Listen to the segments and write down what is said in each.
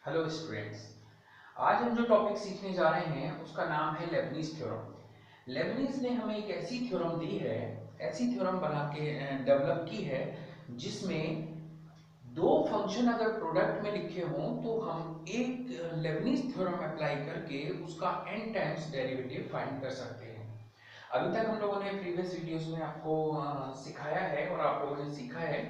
Hello students. आज हम जो टॉपिक सीखने जा रहे हैं उसका नाम है लेबनीज थ्योरम। लेबनीज ने हमें एक ऐसी थ्योरम दी है, ऐसी थ्योरम बना के डेवलप की है जिसमें दो फंक्शन अगर प्रोडक्ट में लिखे हों तो हम एक लेबनीज थ्योरम अप्लाई करके उसका n टाइम्स डेरिवेटिव फाइंड कर सकते हैं। अभी तक हम लोगों ने प्रीवियस वीडियोस में आपको सिखाया है और आप लोगों ने सीखा है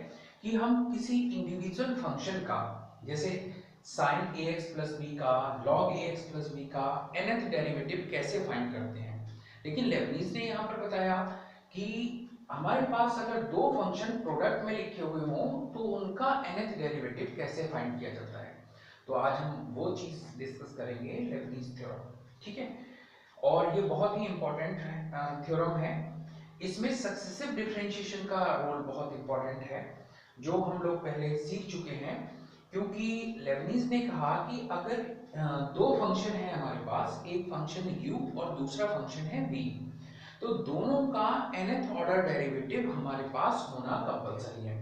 कि हम किसी इंडिविजुअल फंक्शन का, जैसे sin ax प्लस बी का, log ax प्लस बी का nth डेरिवेटिव कैसे फाइंड करते हैं। लेकिन लेबनीज ने यहाँ पर बताया कि हमारे पास अगर दो फंक्शन प्रोडक्ट में लिखे हुए हों तो उनका nth डेरिवेटिव कैसे फाइंड किया जाता है। तो आज हम वो चीज डिस्कस करेंगे, लेबनीज थ्योरम। ठीक है, और ये बहुत ही इंपॉर्टेंट थ्योरम है। इसमें सक्सेसिव डिफरेंशिएशन का रोल बहुत इंपॉर्टेंट है, जो हम लोग पहले सीख चुके हैं। क्योंकि लेबनीज ने कहा कि अगर दो फंक्शन है हमारे पास, एक फंक्शन u और दूसरा फंक्शन है v, तो दोनों का nth ऑर्डर डेरिवेटिव हमारे पास होना कंपलसरी है।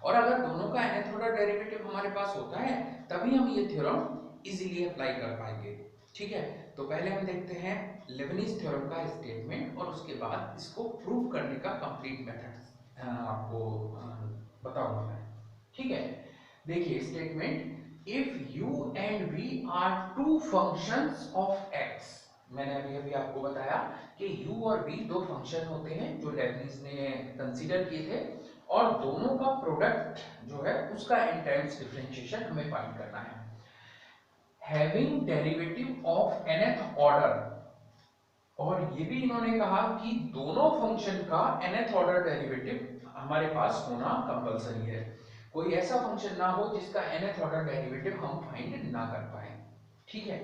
और अगर दोनों का nth ऑर्डर डेरिवेटिव हमारे पास होता है तभी हम ये थ्योरम इजीली अप्लाई कर पाएंगे। ठीक है, तो पहले हम देखते हैं लेबनीज थ्योरम का स्टेटमेंट और उसके बाद इसको प्रूव करने का कंप्लीट मेथड आपको बताऊंगा मैं। ठीक है, देखिए statement, if u and v are two functions of x। मैंने अभी अभी आपको बताया कि u और v दो फंक्शन होते हैं जो लेबनीज ने कंसीडर किए थे, और दोनों का प्रोडक्ट जो है उसका n टाइम्स डिफरेंशिएशन हमें फाइंड करना है। Having derivative of nth order, और ये भी इन्होंने कहा कि दोनों फंक्शन का nth ऑर्डर डेरिवेटिव हमारे पास होना कंपलसरी है। कोई ऐसा फंक्शन ना हो जिसका nth ऑर्डर डेरिवेटिव हम फाइंड ना कर पाए। ठीक है,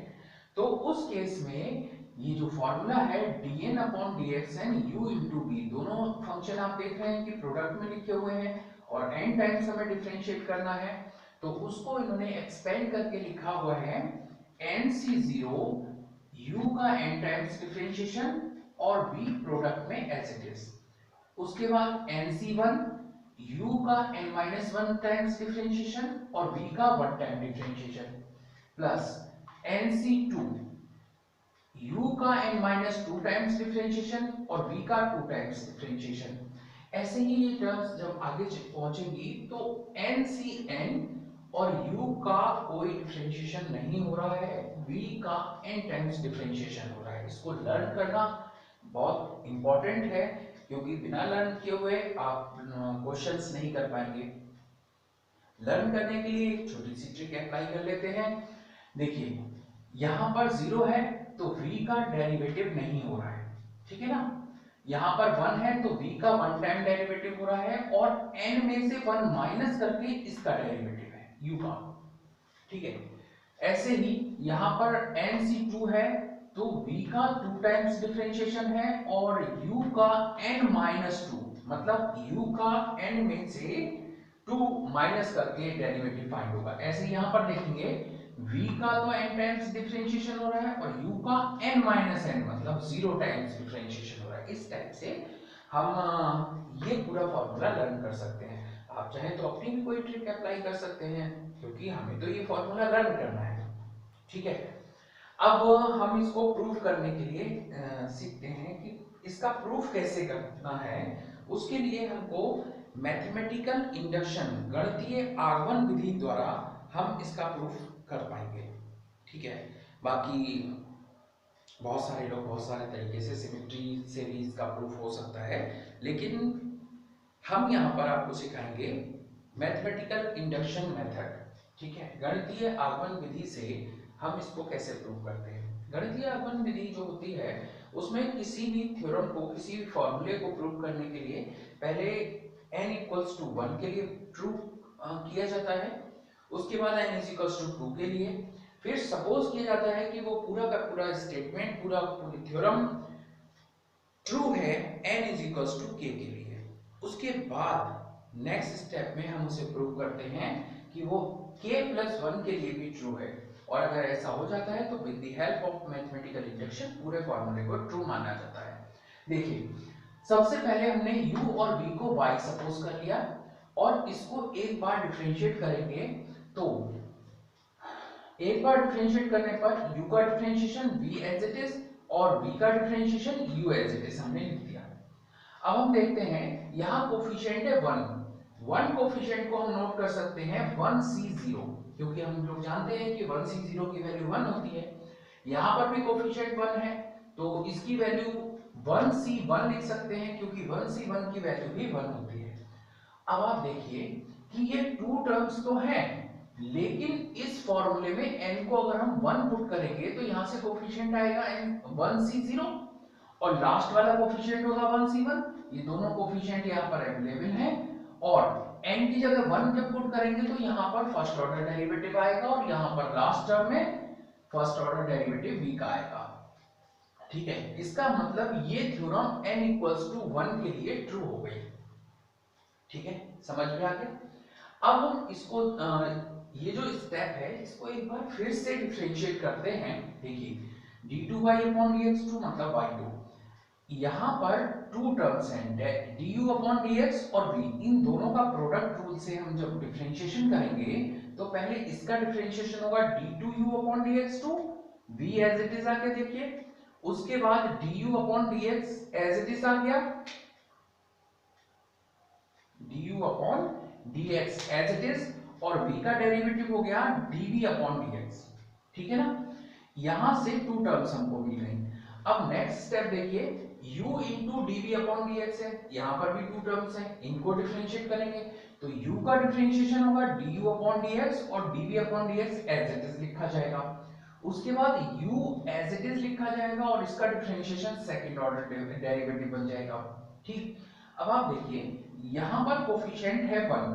तो उस केस में ये जो फॉर्मूला है dn upon dxn u into v, दोनों फंक्शन आप देख रहे हैं कि प्रोडक्ट में लिखे हुए हैं और n टाइम्स हमें डिफरेंशिएट करना है, तो उसको इन्होंने एक्सपेंड करके लिखा हुआ है nc0 u का n टाइम्स डिफरेंशिएशन और v प्रोडक्ट में एज इट इज। उसके बाद nc1 u का n-1 टाइम्स डिफरेंशिएशन और v का 1 time differentiation, plus nc2 u का n-2 टाइम्स डिफरेंशिएशन और v का 2 टाइम्स डिफरेंशिएशन। ऐसे ही ये टर्म्स जब आगे पहुंचेंगी तो ncn और u का कोई डिफरेंशिएशन नहीं हो रहा है, v का n टाइम्स डिफरेंशिएशन हो रहा है। इसको लर्न करना बहुत इंपॉर्टेंट है, क्योंकि बिना लर्न किए हुए आप क्वेश्चंस नहीं कर पाएंगे। लर्न करने के लिए एक छोटी सी ट्रिक अप्लाई कर लेते हैं। देखिए यहां पर 0 है तो v का डेरिवेटिव नहीं हो रहा है, ठीक है ना। यहां पर 1 है तो v का 1 टाइम डेरिवेटिव हो रहा है, और n में से 1 माइनस करके इसका डेरिवेटिव है u का। ठीक है, ऐसे ही यहां पर nc2 है तो v का 2 टाइम्स डिफरेंशिएशन है और u का n-2, मतलब u का n में से 2 माइनस करके डेरिवेटिव फाइंड होगा। ऐसे यहां पर देखेंगे v का तो n टाइम्स डिफरेंशिएशन हो रहा है और u का n-n, मतलब 0 टाइम्स डिफरेंशिएशन हो रहा है। इस टाइप से हम ये पूरा फॉर्मूला लर्न कर सकते हैं। आप चाहें तो अपनी भी कोई ट्रिक अप्लाई कर सकते हैं, क्योंकि हमें तो ये फॉर्मूला लर्न करना है। ठीक है, अब हम इसको प्रूव करने के लिए सीखते हैं कि इसका प्रूफ कैसे करना है। उसके लिए हमको मैथमेटिकल इंडक्शन, गणितीय आगमन विधि द्वारा हम इसका प्रूफ कर पाएंगे। ठीक है, बाकी बहुत सारे लोग बहुत सारे तरीके से सिमेट्री से भी इसका प्रूफ हो सकता है, लेकिन हम यहाँ पर आपको सिखाएंगे मैथमेटिकल इंडक्शन मेथड। ठीक है, गणितीय आगमन विधि से हम इसको कैसे प्रूव करते हैं। गणितीय आगमन विधि जो होती है उसमें किसी भी थ्योरम को, किसी भी फॉर्मूले को प्रूव करने के लिए पहले n=1 के लिए ट्रू किया जाता है, उसके बाद n=2 के लिए, फिर सपोज किया जाता है कि वो पूरा का पूरा स्टेटमेंट, पूरी थ्योरम ट्रू है n=k के लिए। उसके बाद नेक्स्ट स्टेप में हम उसे प्रूव करते हैं कि वो k+1 के लिए भी ट्रू है, और अगर ऐसा हो जाता है तो with the help of mathematical induction पूरे फॉर्मूले को ट्रू माना जाता है। देखिए सबसे पहले हमने u और v को y सपोज कर लिया, और इसको एक बार डिफरेंशिएट करेंगे तो एक बार डिफरेंशिएट करने पर u का differentiation v as it is और v का differentiation u as it is हमने लिख दिया। अब हम देखते हैं यहाँ कोफिशिएंट है 1 कोफिशिएंट को हम नोट कर सकते हैं 1c0, क्योंकि हम लोग जानते हैं कि 1c0 की वैल्यू 1 होती है। यहाँ पर भी कोफिशिएंट 1 है तो इसकी वैल्यू 1c1 लिख सकते हैं, क्योंकि 1c1 की वैल्यू भी 1 होती है। अब आप देखिए कि ये टू टर्म्स तो हैं, लेकिन इस फॉर्मूले में n को अगर हम 1 पुट करेंगे तो यहाँ से कोफिशिएंट आएगा n 1c0 और लास्ट वाला कोफिशिएंट होगा 1c1। ये दोनों कोफिशिएंट यहाँ पर अवेलेबल हैं और n की जगह 1 जब पुट करेंगे तो यहाँ पर फर्स्ट ऑर्डर डेरिवेटिव आएगा और यहाँ पर लास्ट टर्म में फर्स्ट ऑर्डर डेरिवेटिव v का आएगा। ठीक है, इसका मतलब ये थ्योरम n इक्वल्स टू 1 के लिए ट्रू हो गई। ठीक है, समझ में आ गया। अब हम इसको ये जो स्टेप है इसको एक बार फिर से डिफरेंशिएट करते हैं। देखिए d2y/dx2 मतलब y2, यहाँ पर टू टर्म्स हैं du/dx और v, इन दोनों का प्रोडक्ट रूल से हम जब डिफरेंशिएशन करेंगे तो पहले इसका डिफरेंशिएशन होगा d2u/dx2 v as it is आ गया। देखिए उसके बाद du/dx एज इट इज आ गया, du/dx एज इट इज, और v का डेरिवेटिव हो गया dv/dx। ठीक है ना, यहां से टू टर्म्स हमको मिल गई। अब नेक्स्ट स्टेप देखिए u इंटू dv/dx है, यहां पर भी टू टर्म्स हैं, इनको डिफरेंशिएट करेंगे तो u का डिफरेंशिएशन होगा du/dx और dv/dx एज इट इज लिखा जाएगा। उसके बाद u एज इट इज लिखा जाएगा और इसका डिफरेंशिएशन सेकंड ऑर्डर डेरिवेटिव बन जाएगा। ठीक, अब आप देखिए यहां पर कोफिशिएंट है 1,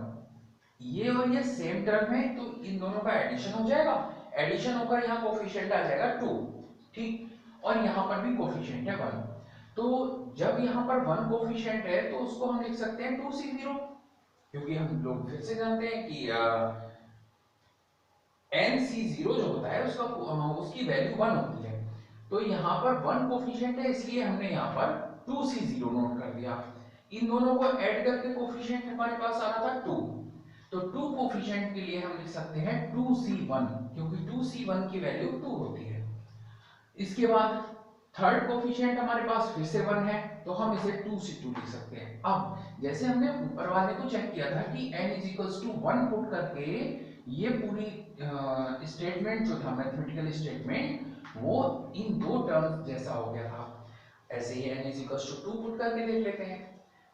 ये और ये सेम टर्म है तो इन दोनों का एडिशन हो जाएगा, एडिशन होकर यहाँ कोफिशिएंट आ जाएगा 2। ठीक, और यहाँ पर भी कोफिशिएंट है 1, तो जब यहाँ पर 1 कोफिशिएंट है तो उसको हम लिख सकते हैं 2c0, क्योंकि हम लोग फिर से जानते हैं कि nc0 जो होता है उसका उसकी वैल्यू 1 होती है। तो यहाँ पर 1 कोफिशिएंट है इसलिए हमने यहाँ पर 2c0 नोट कर दिया। इन दोनों को ऐड करके कोफिशिएंट हमारे पास आ रहा था 2, तो 2 कोफिशिएंट के लिए हम लिख सकते हैं 2c1, क्योंकि 2c1 की वैल्यू 2 होती है। इसके बाद थर्ड कोफिशिएंट हमारे पास फिर से 1 है तो हम इसे 2c2 लिख सकते हैं। अब जैसे हमने ऊपर वाले को चेक किया था कि n is equals to 1 put करके ये पूरी स्टेटमेंट जो था मैथमेटिकल स्टेटमेंट वो इन दो टर्म्स जैसा हो गया था, ऐसे ही n is equals to 2 put करके देख लेते हैं।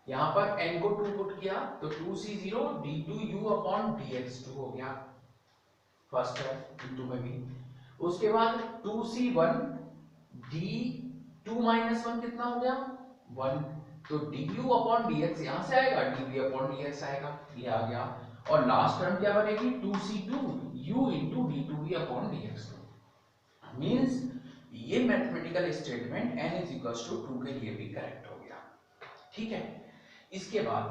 यहाँ पर n को 2 पुट किया तो 2c0 d2u/dx2 हो गया फर्स्ट टर्म, d2 में भी। उसके बाद 2c1 d2 माइनस 1 कितना हो गया 1, तो du/dx यहाँ से आएगा, dv/dx आएगा, ये आ गया। और लास्ट टर्म क्या बनेगी 2c2 u into d2v/dx2। Means ये mathematical statement n is equals to 2 के लिए भी करेक्ट हो गया। ठीक है, इसके बाद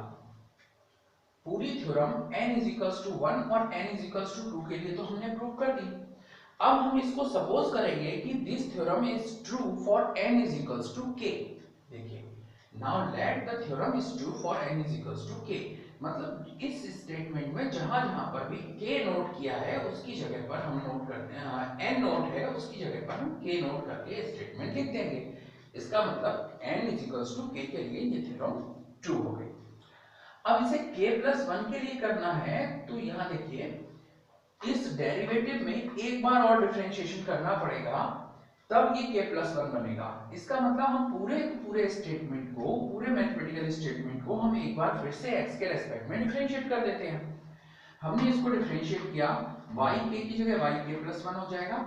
पूरी theorem n is equals to 1 और n इज इक्वल्स टू 2 के लिए तो हमने प्रूव कर दी। अब हम इसको सपोज करेंगे कि this theorem is true for n is equals to k। देखिए now let the theorem is true for n is equals to k, मतलब इस स्टेटमेंट में जहां जहां पर भी k नोट किया है उसकी जगह पर हम नोट करते हैं, n नोट है उसकी जगह पर हम k नोट करके स्टेटमेंट लिख देंगे। इसका मतलब n is equals to k के लिए ये थ्योरम ट्रू हो गई। अब इसे k+1 के लिए करना है तो यहाँ देखिए इस डेरिवेटिव में एक बार और डिफरेंशिएशन करना पड़ेगा तब ये k+1 बनेगा। इसका मतलब हम पूरे स्टेटमेंट को, पूरे मैथमेटिकल स्टेटमेंट को हम एक बार फिर से x के रेस्पेक्ट में डिफरेंशिएट कर देते हैं। हमने इसको डिफरेंशिएट किया, yk की जगह yk+1 हो जाएगा।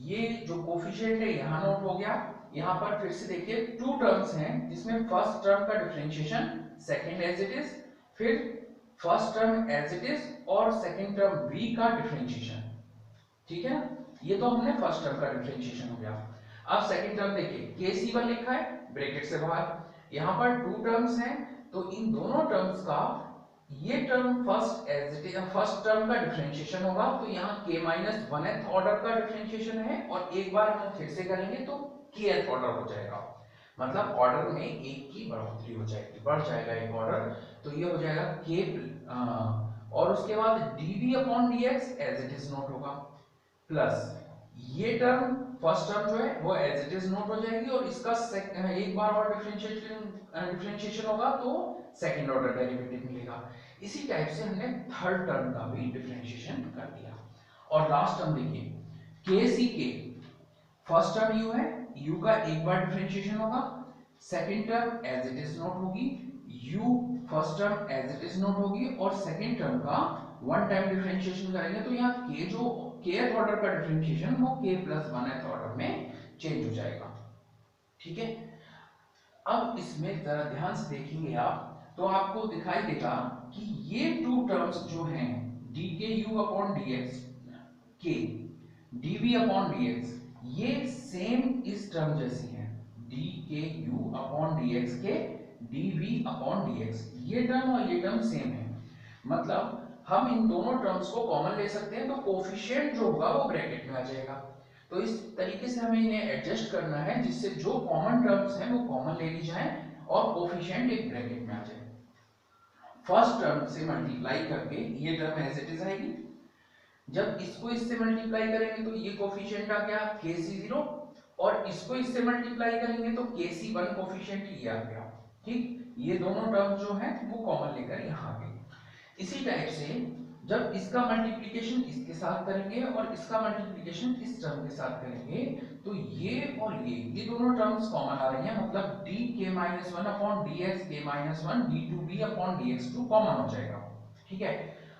ये जो कोफिशिएंट है यहाँ नोट हो गया। यहाँ पर फिर से देखिए टू टर्म्स हैं जिसमें फर्स्ट टर्म का differentiation second as it is, फिर first term as it is और सेकंड टर्म v का डिफरेंशिएशन। ठीक है, ये तो हमने फर्स्ट टर्म का डिफरेंशिएशन हो गया। अब सेकंड टर्म देखिए kc1 लिखा है ब्रैकेट से बाहर, यहाँ पर टू टर्म्स हैं तो इन दोनों टर्म्स का ये term first as it is first term का डिफरेंशिएशन होगा तो यहाँ k-1th ऑर्डर का डिफरेंशिएशन है और एक बार हम फिर से करेंगे तो kth ऑर्डर हो जाएगा, मतलब ऑर्डर में एक की बढ़ोतरी हो जाएगी, बढ़ जाएगा एक ऑर्डर, तो ये हो जाएगा k और उसके बाद dv/dx as it is note होगा। प्लस ये टर्म फर्स्ट टर्म जो है वो एज इट इज नोट हो जाएगी और इसका एक बार और डिफरेंशिएशन होगा तो सेकंड ऑर्डर डेरिवेटिव मिलेगा। इसी टाइप से हमने थर्ड टर्म का भी डिफरेंशिएशन कर दिया। और लास्ट टर्म देखिए के सी के, फर्स्ट टर्म यू है, यू का एक बार डिफरेंशिएशन होगा, second term as it is note होगी, u first term as it is note होगी और सेकंड टर्म का वन टाइम डिफरेंशिएशन करेंगे तो यहाँ के जो kth ऑर्डर का डिफरेंशिएशन वो k प्लस 1th ऑर्डर में चेंज हो जाएगा। ठीक है, अब इसमें जरा ध्यान से देखेंगे आप तो आपको दिखाई देगा कि ये टू टर्म्स जो हैं डी के यू अपॉन डी एक्स के d v upon D x ये सेम इस टर्म जैसी हैं, डी के यू अपॉन डी एक्स के d v upon D x, ये टर्म और ये टर्म सेम है। मतलब हम इन दोनों टर्म्स को कॉमन ले सकते हैं तो कोफिशिएंट जो होगा वो ब्रैकेट में आ जाएगा। तो इस तरीके से हमें इन्हें एडजस्ट करना है जिससे जो कॉमन टर्म्स हैं वो कॉमन ले ली जाए और कोफिशिएंट एक ब्रैकेट में आ जाए। फर्स्ट टर्म से मल्टीप्लाई करके ये टर्म एज इट इज आएगी, जब इसको इससे मल्टीप्लाई करेंगे तो ये कोफिशिएंट आ गया Kc0 और इसको इससे मल्टीप्लाई करेंगे तो Kc1 कोफिशिएंट ये आ गया। ठीक, ये दोनों टर्म जो है वो कॉमन लेकर यहाँ आ गए। इसी टाइप से जब इसका मल्टीप्लिकेशन इसके साथ करेंगे और इसका मल्टीप्लिकेशन इस टर्म के साथ करेंगे तो ये और ये दोनों टर्म्स कॉमन आ रही हैं, मतलब D K minus one upon D x K minus one D two B upon D X two common हो जाएगा। ठीक है,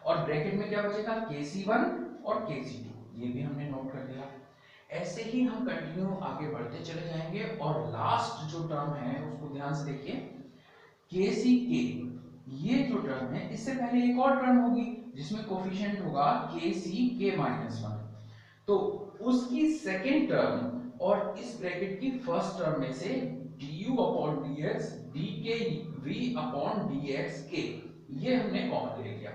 और ब्रैकेट में क्या बचेगा के सी वन और के सी टू, ये भी हमने नोट कर दिया। ऐसे ही हम कंटिन्यू आगे बढ़ते चले जाएंगे और लास्ट जो टर्म है उसको ध्यान से देखिए, के सी के, ये जो टर्म है इससे पहले एक और टर्म होगी जिसमें कोफिशिएंट होगा के सी के माइनस वन, तो उसकी सेकेंड टर्म और इस ब्रैकेट की फर्स्ट टर्म में से du upon dx dk v upon dx k ये हमने कॉमन ले लिया।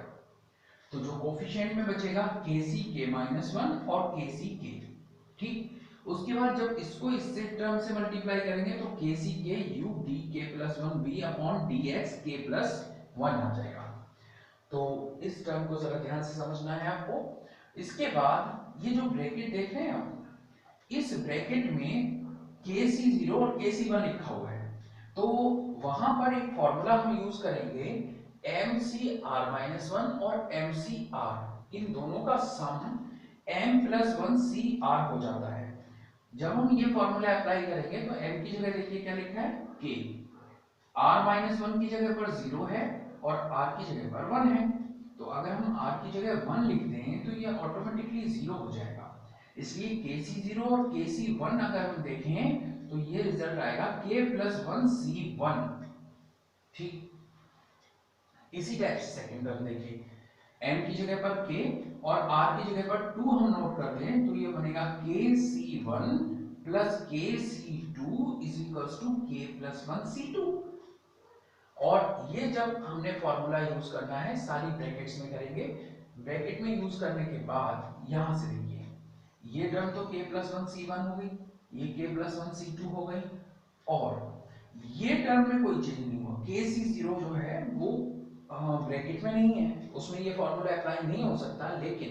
तो जो कोफिशिएंट में बचेगा के सी के माइनस वन और के सी के। ठीक, उसके बाद जब इसको इससे टर्म से मल्टीप्लाई करेंगे तो के सी के यू डी के प्लस वन बी अपॉन डी एक्स के प्लस वन आ जाएगा। तो इस टर्म को जरा ध्यान से समझना है आपको। इसके बाद ये जो ब्रैकेट देख रहे हैं आप, इस ब्रैकेट में Kc0 और Kc1 लिखा हुआ है तो वहां पर एक फॉर्मूला हम यूज करेंगे Mcr-1 और Mcr, इन दोनों का सम m+1Cr हो जाता है। जब हम ये फॉर्मूला अप्लाई करेंगे तो m की जगह देखिए क्या लिखा है k, r-1 की जगह पर 0 है और r की जगह पर 1 है, तो अगर हम r की जगह 1 लिख दें तो ये ऑटोमेटिकली 0 हो जाएगा। इसलिए Kc0 और Kc1 अगर हम देखें तो ये रिजल्ट आएगा k+1C1। ठीक, इसी टाइप से सेकंड टर्म देखिए, m की जगह पर k और r की जगह पर 2 हम नोट कर दें तो ये बनेगा Kc1 plus Kc2 is equals to k+1C2। और ये जब हमने फॉर्मूला यूज करना है सारी ब्रैकेट्स में करेंगे, ब्रैकेट में यूज करने के बाद यहां से देखिए ये टर्म तो k+1C1 हो गई, ये k+1C2 हो गई और ये टर्म में कोई चेंज नहीं हुआ। Kc0 जो है वो ब्रैकेट में नहीं है, उसमें ये फॉर्मूला अप्लाई नहीं हो सकता, लेकिन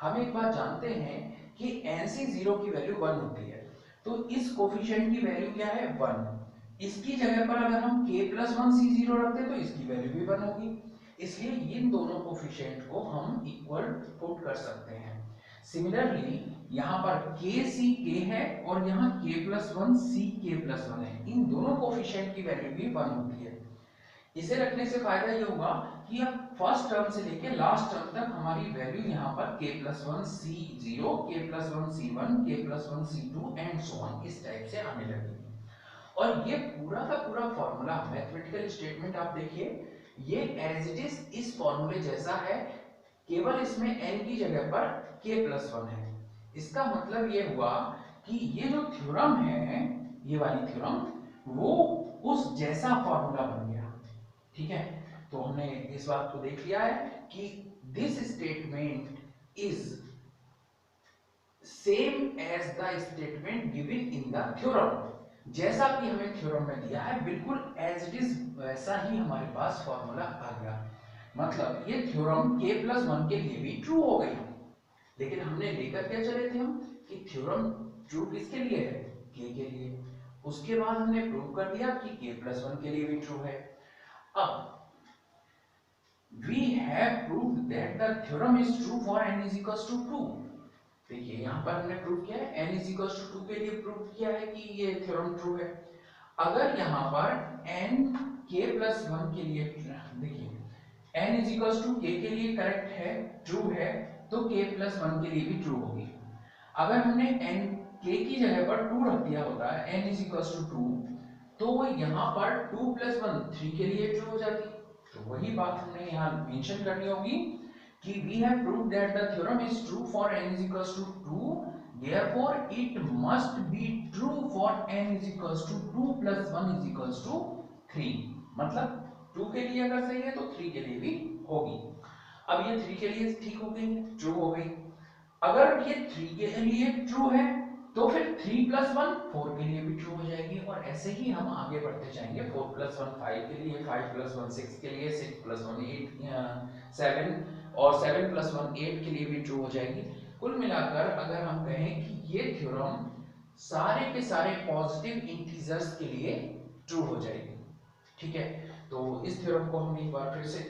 हम एक बात जानते हैं कि Nc0 की वैल्यू 1 होती है तो इस कोफिशिएंट की वैल्यू क्या है 1, इसकी जगह पर अगर हम k+1C0 रखते तो इसकी वैल्यू भी 1 होगी, इसलिए इन दोनों कोफिशिएंट को हम इक्वल पुट कर सकते हैं। सिमिलरली यहाँ पर Kck है और यहाँ k+1C(k+1) है, इन दोनों कोफिशिएंट की वैल्यू भी 1 होती है। इसे रखने से फायदा ये होगा कि अब फर्स्ट टर्म से लेके लास्ट टर्म तक हमारी वैल्यू यहाँ पर k+1C0, k+1C1, k+1C2 and so on इस टाइप से आने लगेगी। और ये पूरा का पूरा फॉर्मूला मैथमेटिकल स्टेटमेंट आप देखिए, ये एज इट इज इस फॉर्मूले जैसा है, केवल इसमें n की जगह पर k+1 है। इसका मतलब ये हुआ कि ये जो थ्योरम है, ये वाली थ्योरम, वो उस जैसा फॉर्मूला बन गया। ठीक है, तो हमने इस बात को देख लिया है कि this statement is same as the statement given in the theorem. जैसा कि हमें थ्योरम में दिया है बिल्कुल एज इट इज वैसा ही हमारे पास फॉर्मूला आ गया। मतलब ये थ्योरम k+1 के लिए भी ट्रू हो गई, लेकिन हमने लेकर क्या चले थे हम कि थ्योरम ट्रू किसके लिए है, के के लिए। उसके बाद हमने प्रूव कर दिया कि के प्लस वन के लिए भी ट्रू है। अब we have proved that the theorem is true for n is equals to 2। देखिए यहाँ पर हमने प्रूव किया है n is equals to 2 के लिए प्रूव किया है कि ये थ्योरम ट्रू है। अगर यहाँ पर n k प्लस वन के लिए, देखिए n is equals to k के लिए करेक्ट है, ट्रू है, तो k प्लस वन के लिए भी ट्रू होगी। अगर हमने n k की जगह पर 2 रख दिया होता है, n is equals to 2, तो यहाँ पर 2 प्लस 1 3 के लिए ट्रू हो जाती। तो वही बात हमने यहाँ मेंशन करनी होगी कि we have proved that the theorem is true for n is equals to 2, therefore it must be true for n is equals to 2 plus 1 is equals to 3। मतलब 2 के लिए अगर सही है तो 3 के लिए भी होगी। अब ये 3 के लिए ठीक हो गई, ट्रू हो गई। अगर ये 3 के लिए ट्रू है तो फिर 3 प्लस 1 4 के लिए भी ट्रू हो जाएगी, और ऐसे ही हम आगे बढ़ते जाएंगे। 4 प्लस 1 5 के लिए, 5 प्लस 1 6 के लिए, 6 प्लस 1 8 7, और 7 प्लस 1 8 के लिए भी ट्रू हो जाएगी। कुल मिलाकर अगर हम कहें कि ये थ्योरम सारे के सारे पॉजिटिव इंटीजर्स के लिए ट्रू हो जाएगी। ठीक है, तो इस थ्योरम को हम एक बार फिर से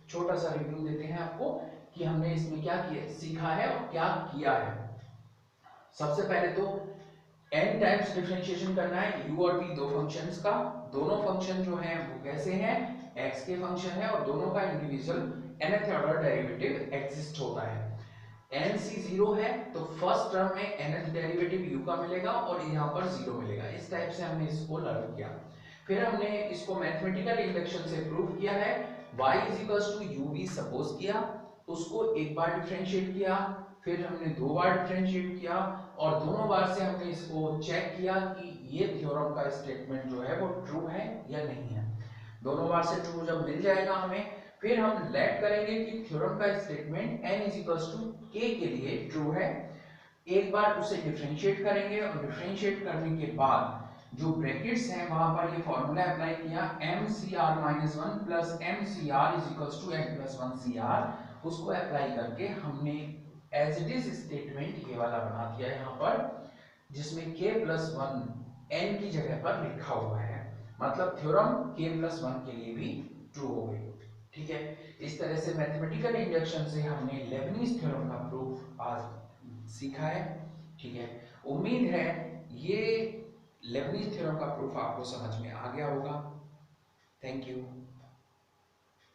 छोटा सा रिव्यू देते हैं आपको कि हमने इसमें क्या किया, सीखा है और क्या किया है। सबसे पहले तो n टाइम्स डिफरेंशिएशन करना है u और v दो फंक्शंस का। दोनों फंक्शन जो हैं वो कैसे हैं, x के फंक्शन है, और दोनों का individual nth order derivative exist होता है। nc 0 है तो फर्स्ट टर्म में nth डेरिवेटिव u का मिलेगा और यहाँ पर 0 मिलेगा। इस टाइप से हमने इसको लर्न किया। फिर हमने इसको मैथमेटिकल इंडक्शन से प्रूव किया है। y uv सपोज किया, उसको एक बार डिफरेंशिएट किया, फिर हमने दो बार डिफरेंशिएट किया, और दोनों बार से हमने इसको चेक किया कि ये थ्योरम का स्टेटमेंट जो है वो ट्रू है या नहीं है। दोनों बार से ट्रू जब मिल जाएगा हमें, फिर हम लेट करेंगे कि थ्योरम का स्टेटमेंट n k के लिए ट्रू है। एक बार उसे डिफरेंशिएट करेंगे, और डिफरेंशिएट करने के बाद जो ब्रैकेट्स हैं वहां पर ये फॉर्मूला अप्लाई किया, mcr-1 plus mcr is equals to n plus 1 cr, उसको अप्लाई करके हमने एज इट इज स्टेटमेंट ये वाला बना दिया यहाँ पर, जिसमें k प्लस 1 n की जगह पर लिखा हुआ है। मतलब थ्योरम k प्लस 1 के लिए भी ट्रू हो गई। ठीक है, इस तरह से मैथमेटिकल इंडक्शन से हमने लेबनीज थ्योरम का प्रूफ आज सीखा है। ठीक है, उम्मीद है ये लेबनीज थ्योरम का प्रूफ आपको समझ में आ गया होगा। Thank you.